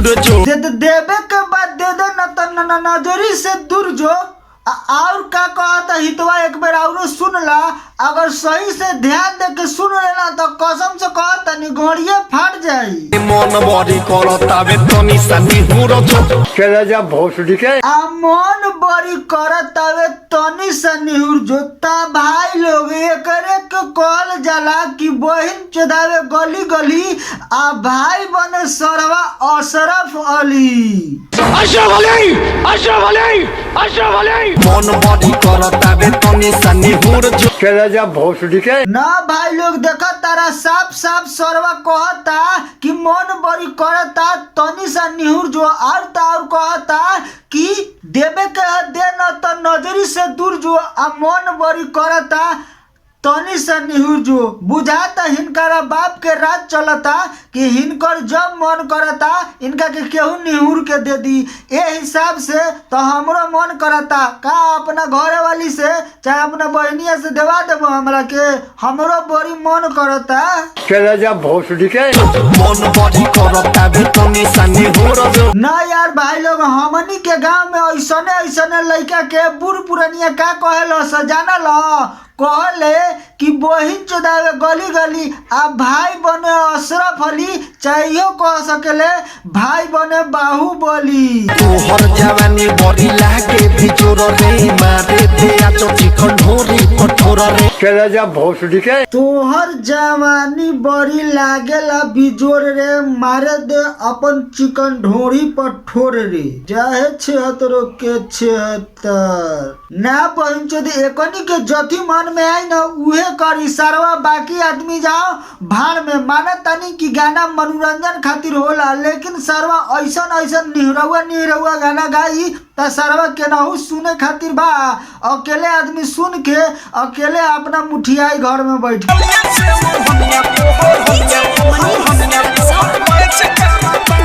जो देवे के बाद दे दे न तो नजरी से दूर जो। और का कहता हितवा एक बार और सुन ला, अगर सही से ध्यान दे के सुन लेना तो कसम से कहता निगोड़िए फाट जाई। मन बड़ी करतावे तनी सनी हुरो जो चले जा भोसड़ी के मन बड़ी करतावे तनी सनी हुर जोता। भाई लोग एकरे के कॉल जाला कि बहिन चदावे गली गली आ भाई बने सरवा अशरफ अली। अशरफ अली अशरफ अली अशरफ अली मन बड़ी करतावे तनी सनी हुरो जो चले जा भोसड़ी के ना भाई लोग देखा तारा साफ साफ सरवा कहता कि मन बड़ी करता तनी सा निहुर जो। और कहता कि देवे के दे न तो नजरी से दूर जो। आ मन बड़ी करता तनी सा निहुर जो। बुझाता हिनकारा बाप के राज चलता कि हिनकर जब मन करता इनका के केहू निहुर के दे दी। ए हिसाब से तो हमरो मन करता का अपना घरे वाली से चाहे अपना बहनिया से देवा देबो हमरा के। हमरो बड़ी मन करता। चले जा भोसड़ी के मन बड़ी करतावे तनी सनी हुरो जो। ना यार भाई लोग हमनी के गांव में ऐसने ऐसने लड़का के बूढ़ पुरानिया का कहेलो सजाना लो कहले कि बहिन चोदावे गली गली आ भाई बने अशरफ अली चाहिए कह सकेले भाई बने बाहुबली। तोहर जवानी बड़ी लागे बिजोर रे मारे दे आ चिकन ढोरी कठोर रे। चले जा भोसड़ी के तोहर जवानी बड़ी लागेला बिजोर रे मारे दे अपन चिकन ढोरी पर ठोर रे। चाहे 76 के 76 ना बहिन चोदी एकनी के जथी मन में आई ना उहे करी सरवा। बाकी आदमी जाओ भाड़ में माना तनी कि गाना मनोरंजन खातिर होला, लेकिन सरवा ऐसन ऐसन निहरवा गाना गाई त सरवा केनाहू सुने खातिर बा। अकेले आदमी सुन के अकेले अपना मुठियाई घर में बैठ।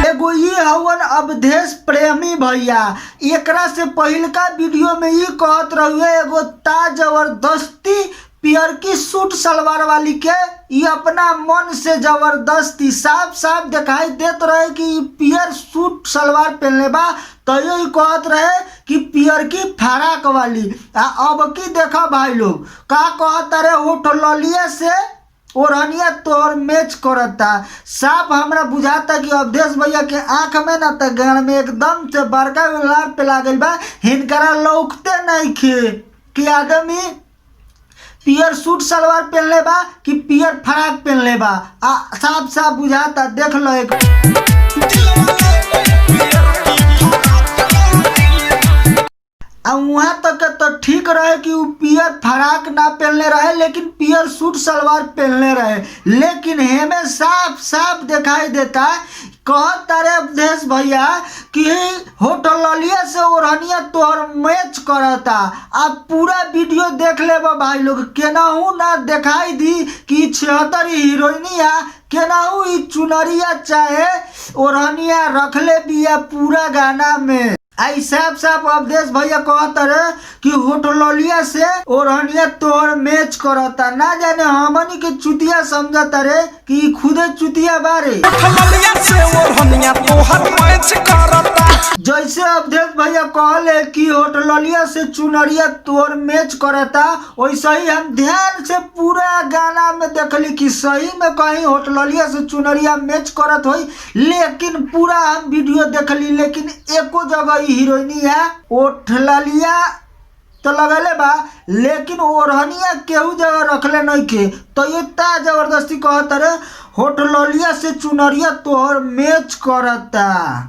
एगो ये हवन अवधेश प्रेमी भैया एकरा से पहिलका वीडियो में ये कहत रहुए एगो ता जबरदस्ती पियर की सूट सलवार वाली के ये अपना मन से जबरदस्ती साफ साफ दिखाई देत रहे कि पियर सूट सलवार पहनले बा। तो ये कहत रहे कि पियर की फराक वाली। अब की देखा भाई लोग का कहता रहे होठ ललिया से ओढ़निया तोर मैच करता। साफ हमरा बुझाता कि अवधेश भैया के आंख में ना त गान में एकदम से बड़का लार पे लागल बा। हिनकरा लौकते नहीं खे कि आदमी पियर सूट सलवार पहनले बा कि पियर फराक पहनले बा। साफ साफ बुझाता देख लो एक वहां तक तो ठीक रहे कि वो पियर फराक ना पहनले रहे लेकिन पियर सूट सलवार पहनले रहे। लेकिन हमें साफ साफ दिखाई देता कहता रे अवधेश भैया कि होटल ललिया से ओढ़निया तोहर मैच करता। आप पूरा वीडियो देख ले भाई लोग केनाहू ना दिखाई दी कि 76 हीरोइनिया केनाहू चुनरिया चाहे ओढ़निया रखले बिया पूरा गाना में। आई साफ साफ अवधेश भैया कहता रहे कि होटलिया से ओढ़निया तोहर मैच करता। ना जाने हमनी के चुतिया समझता रहे कि खुदे चुतिया बारे। जैसे अवधेश भैया कहले कि होटलिया से चुनरिया तोहर मैच करता वैसे ही हम ध्यान से पूरा गाना में देखली कि सही में कहीं होटलिया से चुनरिया मैच करत होई। लेकिन पूरा हम वीडियो देखली लेकिन एको जगह हीरोइनिया ओठलिया तो लगले बा लेकिन ओढ़निया केहू जगह रखले नहीं के। तो ये ता जबरदस्ती कहता रे होटलिया से चुनरिया तोहर मैच करता।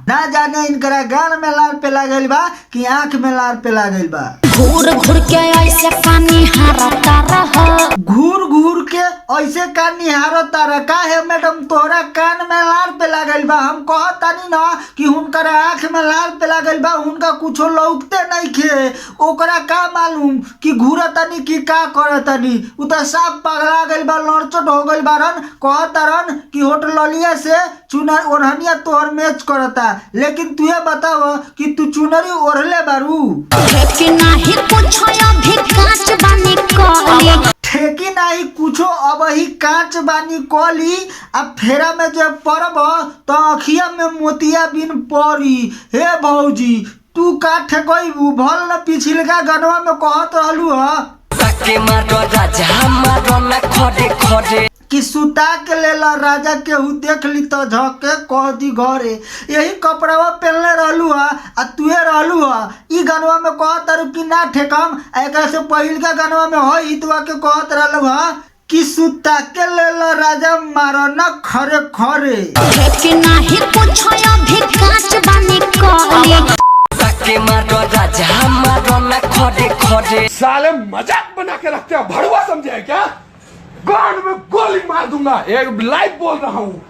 ना जाने इनकरा गाल में लार पे लागल बा कि आंख में लार पे लागल बा। घूर घूर के ऐसे का निहारता रह घूर घूर के ऐसे का निहारता रह। का है मैडम तोहरा कान में लार पे लागल बा। हम कहतानी ना कि हुनकर आंख में लार पे लागल बा हुनका कुछो लौकते नहीं खे। ओकरा का मालूम कि घूरतानी कि का करतानी। उ त साफ पगला गइल बा लड़चट हो गइल बारन कहतारन कि होटलिया से चुनर ओढ़निया तोहर मैच करता। लेकिन तुहे बताव कि तू चुनरी ओढ़ले बारू कि नहीं कुछ अभी कांच बनी कली। देखी नाही कुछो अब ही कांच बानी कली आ फेरा में जब पड़ब तो अखिया में मोतिया बिन पड़ी। हे भौजी तू का ठेकबू भल न पिछिलका गनवा में कहत रहलू ताके मारो राजा मारो न खड़े खड़े कि सुता के लेला राजा केहू देख ली तो झके कह दी घरे। यही कपड़ावा पहनले रहलू आ तुहे रहलू ई गनवा में कहत रहू कि ना ठेकम। एकरा से पहिल का गनवा में हो हितवा के कहत रहलू कि सुता के लेला राजा मारो न खरे खरे। कि नाही कुछ अभी कांच बानी कली ताके मारो राजा मारो न खड़े खड़े। साले मजाक बना के रखते हो, भड़ुआ समझे है क्या? गांड में गोली मार दूंगा, एक लाइव बोल रहा हूँ।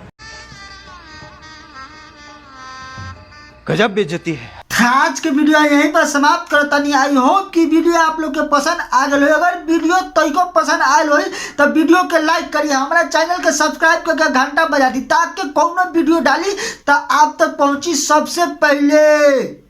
गजब बेइज्जती है। आज के वीडियो यहीं पर समाप्त करता नहीं। आई होप कि वीडियो आप लोग के पसंद आ गए। अगर वीडियो तइको पसंद आयल हो तो वीडियो के लाइक करिए, हमारा चैनल के सब्सक्राइब करके घंटा बजा दी ताकि कौनो वीडियो डाली तो आप तक पहुंची सबसे पहले।